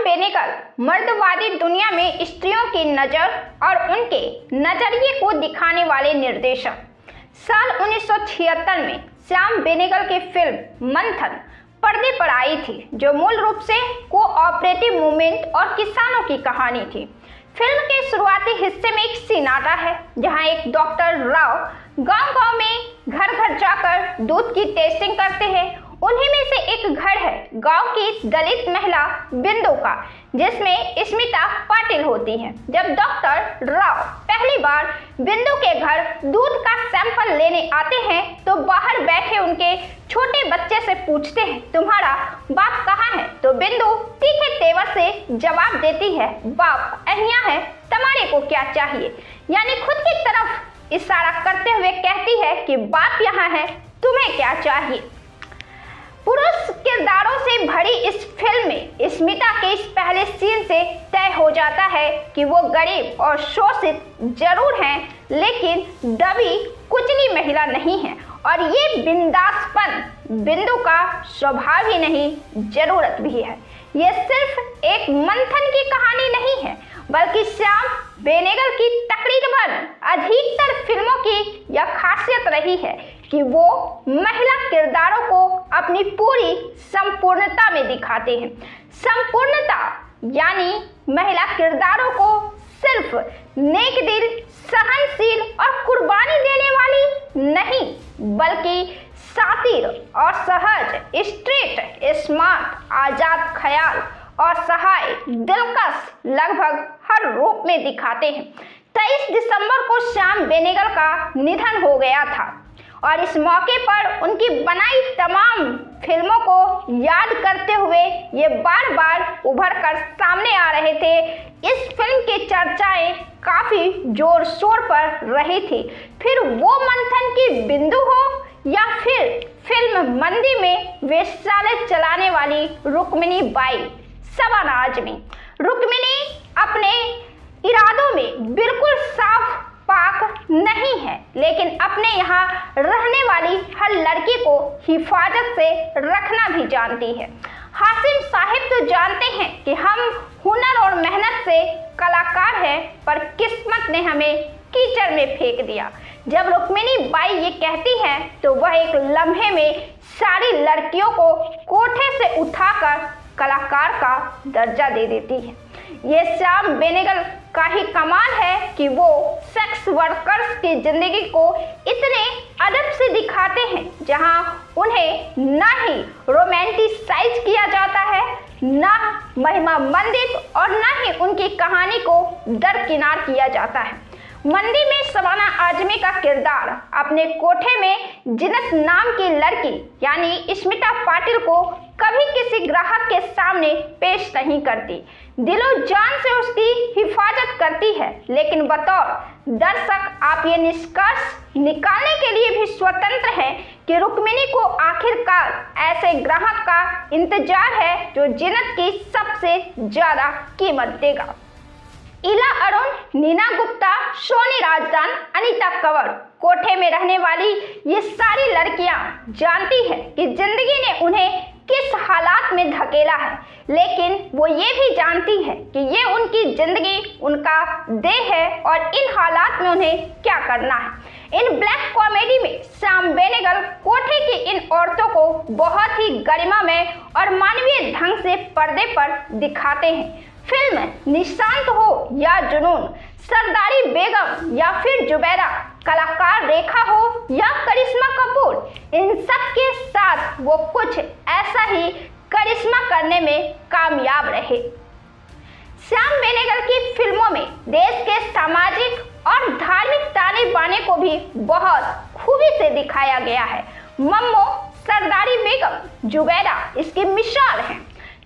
बेनेगल मर्दवादी दुनिया में स्त्रियों की नज़र और उनके नजरिए को दिखाने वाले निर्देशक। साल 1976 में श्याम बेनेगल की फिल्म मंथन पर्दे पर आई थी, जो मूल रूप से कोऑपरेटिव मूवमेंट और किसानों की कहानी थी। फिल्म के शुरुआती हिस्से में एक सीन आता है जहां एक डॉक्टर राव गांव-गांव में घर-घर जाकर दूध की टेस्टिंग करते हैं। उन्हीं में से एक घर है गांव की दलित महिला बिंदु का, जिसमें स्मिता पाटिल होती है। जब डॉक्टर राव पहली बार बिंदु के घर दूध का सैंपल लेने आते हैं तो बाहर बैठे उनके छोटे बच्चे से पूछते हैं, तुम्हारा बाप कहाँ है? तो बिंदु तीखे तेवर से जवाब देती है, बाप अहिया है, तुम्हारे को क्या चाहिए? यानी खुद की तरफ इशारा करते हुए कहती है कि बाप यहाँ है, तुम्हें क्या चाहिए? पुरुष किरदारों से भरी इस फिल्म में स्मिता के इस पहले सीन से तय हो जाता है कि वो गरीब और शोषित जरूर हैं, लेकिन दबी कुचली महिला नहीं है। और ये बिंदासपन बिंदु का स्वभाव ही नहीं, जरूरत भी है। ये सिर्फ एक मंथन की कहानी नहीं है, बल्कि श्याम बेनेगल की तकरीबन अधिकतर फिल्मों की यह खासियत रही है कि वो महिला किरदारों को अपनी पूरी संपूर्णता में दिखाते हैं। संपूर्णता यानी महिला किरदारों को सिर्फ नेक दिल, सहनशील और कुर्बानी देने वाली नहीं, बल्कि सातिर और सहज, स्ट्रेट, स्मार्ट, आजाद ख्याल और सहाय, दिलकश लगभग हर रूप में दिखाते हैं। 23 दिसंबर को श्याम बेनेगल का निधन हो गया था और इस मौके पर उनकी बनाई तमाम फिल्मों को याद करते हुए ये बार बार उभर कर सामने आ रहे थे। इस फिल्म की चर्चाएं काफी जोर शोर पर रही थी। फिर वो मंथन की बिंदु हो या फिर फिल्म मंदी में वेश्यालय चलाने वाली रुक्मिणी बाई शबाना आजमी। रुक्मिणी अपने इरादों में बिल्कुल साफ पाक नहीं है, लेकिन अपने यहाँ रहने वाली हर लड़की को हिफाजत से रखना भी जानती है। हासिम साहिब तो जानते हैं कि हम हुनर और मेहनत से कलाकार हैं, पर किस्मत ने हमें कीचड़ में फेंक दिया। जब रुक्मिणी बाई ये कहती है तो वह एक लम्हे में सारी लड़कियों को कोठे से उठाकर कलाकार का दर्जा दे देती है। ये श्याम बेनेगल का ही कमाल है कि वो सेक्स वर्कर्स की जिंदगी को इतने अदब से दिखाते हैं, जहां उन्हें ना ही रोमांटिसाइज किया जाता है, ना महिमा मंडित और ना ही उनकी कहानी को दरकिनार किया जाता है। मंदी में शबाना आजमी का किरदार अपने कोठे में जिनत नाम की लड़की यानी स्मिता पाटिल को कभी किसी ग्राहक के सामने पेश नहीं करती। दिलो जान से उसकी हिफाजत करती है, लेकिन बतौर दर्शक आप ये निष्कर्ष निकालने के लिए भी स्वतंत्र हैं कि रुक्मिणी को आखिरकार ऐसे ग्राहक का इंतजार है जो जिनत की सबसे ज्यादा कीमत देगा। इला अरुण, नीना गुप्ता, सोनी राजदान, अनीता कंवर, कोठे में रहने वाली ये सारी लड़कियां जानती हैं कि जिंदगी ने उन्हें किस हालात में धकेला है, लेकिन वो ये भी जानती है कि ये उनकी जिंदगी, उनका देह है और इन हालात में उन्हें क्या करना है। इन ब्लैक कॉमेडी में श्याम बेनेगल कोठे की इन औरतों को बहुत ही गरिमामय और मानवीय ढंग से पर्दे पर दिखाते हैं। फिल्म निशांत हो या जुनून, सरदारी बेगम या फिर जुबैरा, कलाकार रेखा हो या करिश्मा कपूर, इन सब के साथ वो कुछ ऐसा ही करिश्मा करने में कामयाब रहे। श्याम बेनेगल की फिल्मों में देश के सामाजिक और धार्मिक ताने बाने को भी बहुत खूबी से दिखाया गया है। मम्मो, सरदारी बेगम, जुबैरा इसकी मिसाल है,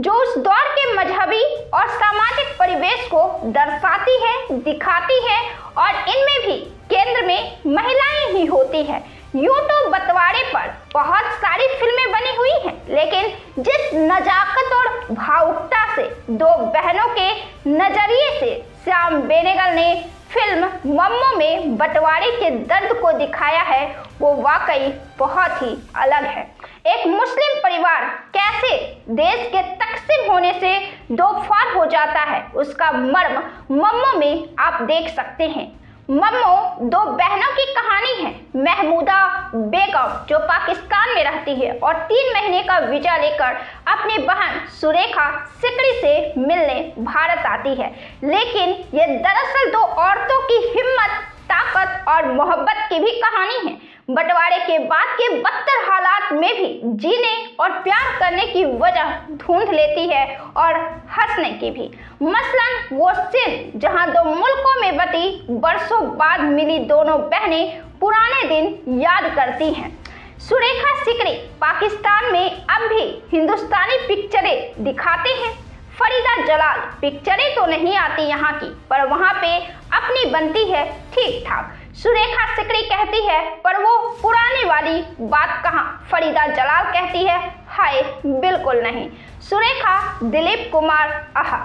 जो उस दौर के मजहबी और सामाजिक परिवेश को दर्शाती है, दिखाती है और इनमें भी केंद्र में महिलाएं ही होती हैं। यूं तो बंटवारे पर बहुत सारी फिल्में बनी हुई हैं, लेकिन जिस नजाकत और भावुकता से दो बहनों के नजरिए से श्याम बेनेगल ने फिल्म मम्मो में बंटवारे के दर्द को दिखाया है, वो वाकई बहुत ही अलग है। एक मुस्लिम परिवार कैसे देश के तकसीम होने से दो फार हो जाता है, उसका मर्म मम्मो में आप देख सकते हैं। मम्मो दो बहनों की कहानी है। महमूदा बेगम जो पाकिस्तान में रहती है और 3 महीने का वीजा लेकर अपनी बहन सुरेखा सिकड़ी से मिलने भारत आती है, लेकिन ये दरअसल दो औरतों की हिम्मत, ताकत और मोहब्बत की भी कहानी है। बंटवारे के बाद के बदतर हालात में भी जीने और प्यार करने की वजह ढूंढ लेती है और हंसने की भी। मसलन वो सीन जहां दो मुल्कों में बटी बरसों बाद मिली दोनों बहनें पुराने दिन याद करती हैं। सुरेखा सिकड़ी पाकिस्तान में अब भी हिंदुस्तानी पिक्चरें दिखाते हैं। फरीदा जलाल पिक्चरें तो नहीं आती यहाँ की, पर वहाँ पे अपनी बनती है ठीक ठाक। सुरेखा सिकड़ी कहती है, पर वो पुरानी वाली बात कहाँ। फरीदा जलाल कहती है, हाय बिल्कुल नहीं। सुरेखा दिलीप कुमार आहा।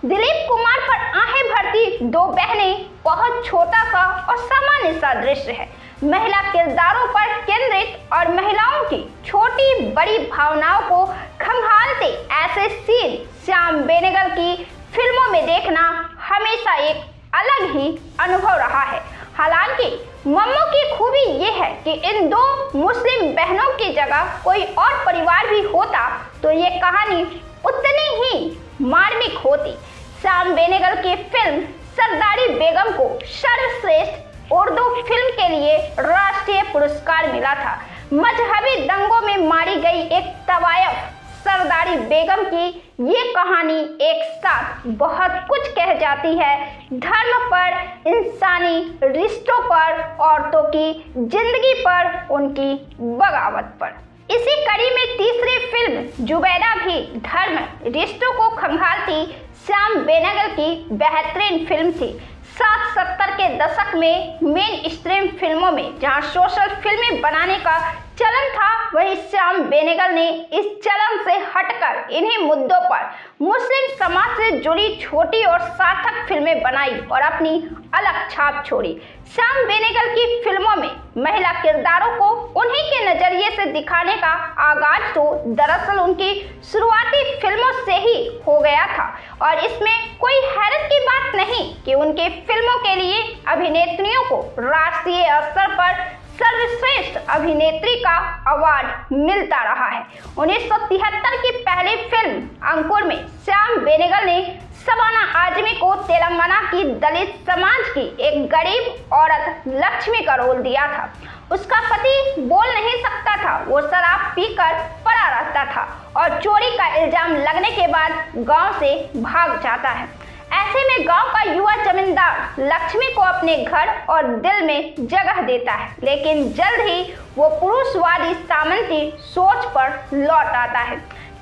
दिलीप कुमार पर आहें भरती दो बहनें बहुत छोटा सा और सामान्य सा दृश्य है। महिला किरदारों पर केंद्रित और महिलाओं की छोटी बड़ी भावनाओं को खंगालते ऐसे सीन श्याम बेनेगल की फिल्मों में देखना हमेशा एक अलग ही अनुभव रहा है। हालांकि मम्मो की खूबी ये है कि इन दो मुस्लिम बहनों की जगह कोई और परिवार भी होता तो ये कहानी उतनी ही मार्मिक होती। श्याम बेनेगल की फिल्म सरदारी बेगम को सर्वश्रेष्ठ उर्दू फिल्म के लिए राष्ट्रीय पुरस्कार मिला था। मजहबी दंगों में मारी गई एक तवायफ सरदारी बेगम की ये कहानी एक साथ बहुत कुछ कह जाती है। धर्म पर, इंसानी रिश्तों पर, औरतों की जिंदगी पर, उनकी बगावत पर। इसी कड़ी में तीसरी फिल्म जुबैदा भी धर्म रिश्तों को खंगालती श्याम बेनेगल की बेहतरीन फिल्म थी। 60-70 के दशक में मेन स्ट्रीम फिल्मों में जहां सोशल फिल्में बनाने का चलन था, वही श्याम बेनेगल ने इस चलन से हटकर इन्हीं मुद्दों पर मुस्लिम समाज से जुड़ी छोटी और सार्थक फिल्में बनाई और अपनी अलग छाप छोड़ी। श्याम बेनेगल की फिल्मों में महिला किरदारों को उन्हीं के नजरिए से दिखाने का आगाज तो दरअसल उनकी शुरुआती फिल्मों से ही हो गया था और इसमें कोई हैरत की बात नहीं कि उनके फिल्मों के लिए अभिनेत्रियों को राष्ट्रीय स्तर पर सर्वश्रेष्ठ अभिनेत्री का अवार्ड मिलता रहा है। 1973 की पहली फिल्म अंकुर में श्याम बेनेगल ने शबाना आजमी को तेलंगाना की दलित समाज की एक गरीब औरत लक्ष्मी का रोल दिया था। उसका पति बोल नहीं सकता था, वो शराब पीकर पड़ा रहता था और चोरी का इल्जाम लगने के बाद गांव से भाग जाता है। ऐसे में गांव का युवा जमींदार लक्ष्मी को अपने घर और दिल में जगह देता है, लेकिन जल्द ही वो पुरुषवादी सामंती सोच पर लौट आता है।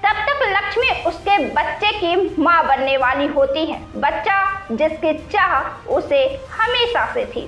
तब तक लक्ष्मी उसके बच्चे की मां बनने वाली होती है, बच्चा जिसकी चाह उसे हमेशा से थी।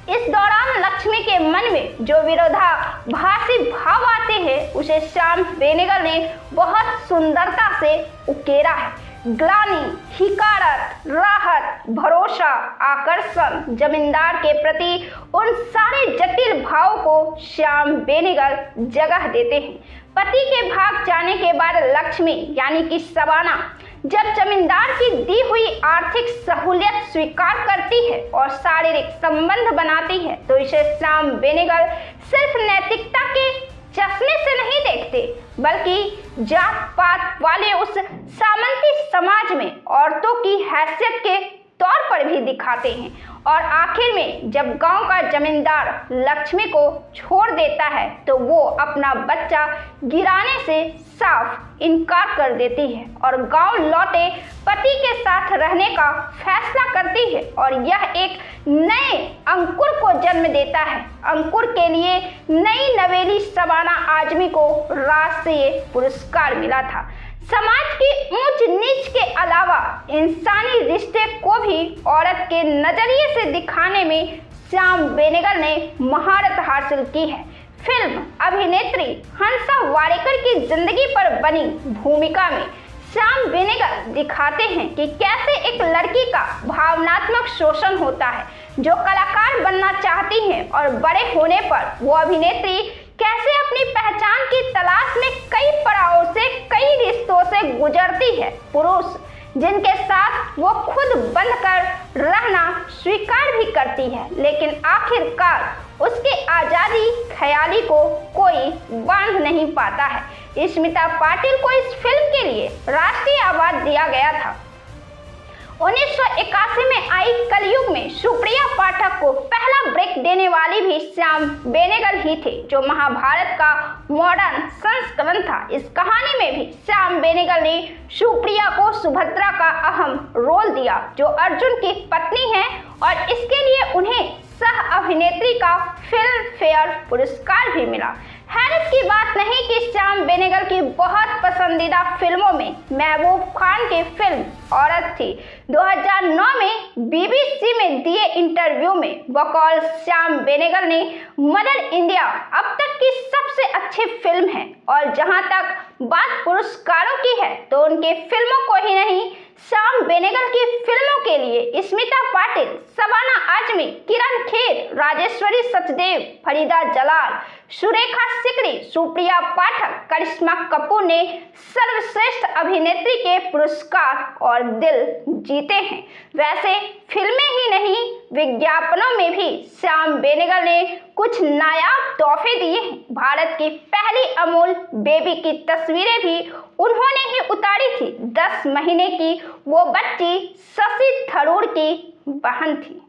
इस दौरान लक्ष्मी के मन में जो विरोधाभासी भाव आते हैं, उसे श्याम बेनेगल ने बहुत सुंदरता से उकेरा है। ग्लानि, हिकारत, राहत, भरोसा, आकर्षण, जमींदार के प्रति उन सारे जटिल भावों को श्याम बेनेगल जगह देते हैं। पति के भाग जाने के बाद लक्ष्मी यानी कि शबाना जब जमींदार की दी हुई आर्थिक सहूलियत स्वीकार करती है और शारीरिक संबंध बनाती है, तो इसे श्याम बेनेगल सिर्फ नैतिकता के चश्मे से नहीं देखते, बल्कि जात पात वाले उस सामंती समाज में औरतों की हैसियत के तौर पर भी दिखाते हैं। और आखिर में जब गांव का जमींदार लक्ष्मी को छोड़ देता है, तो वो अपना बच्चा गिराने से साफ इनकार कर देती है और गांव लौटे पति के साथ रहने का फैसला करती है और यह एक नए अंकुर को जन्म देता है। अंकुर के लिए नई नवेली शबाना आजमी को राष्ट्रीय पुरस्कार मिला था। समाज की ऊंच नीच के अलावा इंसानी रिश्ते को भी औरत के नजरिए से दिखाने में श्याम बेनेगल ने महारत हासिल की है। फिल्म अभिनेत्री हंसा वाडेकर की जिंदगी पर बनी भूमिका में श्याम बेनेगल दिखाते हैं कि कैसे एक लड़की का भावनात्मक शोषण होता है, जो कलाकार बनना चाहती है और बड़े होने पर वो अभिनेत्री कैसे अपनी पहचान की तलाश में कई पड़ावों से, कई रिश्तों से गुजरती है। पुरुष जिनके साथ वो खुद बंध कर रहना स्वीकार भी करती है, लेकिन आखिरकार उसके आज़ादी ख्याली को कोई बांध नहीं पाता है। स्मिता पाटिल को इस फिल्म के लिए राष्ट्रीय अवार्ड दिया गया था। 1981 में आई कलयुग में सुप्रिया पाठक को पहला ब्रेक देने वाली भी श्याम बेनेगल ही थे, जो महाभारत का मॉडर्न संस्करण था। इस कहानी में भी श्याम बेनेगल ने सुप्रिया को सुभद्रा का अहम रोल दिया, जो अर्जुन की पत्नी है, और इसके लिए उन्हें सह अभिनेत्री का फिल्म फेयर पुरस्कार भी मिला। हैरत की बात नहीं कि श्याम बेनेगल की बहुत पसंदीदा फिल्मों में महबूब खान की फिल्म औरत थी। 2009 में बीबीसी में दिए इंटरव्यू में बकौल श्याम बेनेगल ने मदर इंडिया अब तक की सबसे अच्छी फिल्म है, और जहां तक बात पुरस्कारों की है तो उनकी फिल्मों को ही नहीं, श्याम बेनेगल की फिल्मों के लिए स्मिता पाटिल, शबाना आजमी, किरण खेर, राजेश्वरी सचदेव, फरीदा जलाल, सुरेखा सिकरी, सुप्रिया पाठक, करिश्मा कपूर ने सर्वश्रेष्ठ अभिनेत्री के पुरस्कार और दिल जीते हैं। वैसे फिल्में ही नहीं, विज्ञापनों में भी श्याम बेनेगल ने कुछ नायाब तोहफे दिए हैं। भारत की पहली अमूल बेबी की तस्वीरें भी उन्होंने ही उतारी थी। 10 महीने की वो बच्ची शशि थरूर की बहन थी।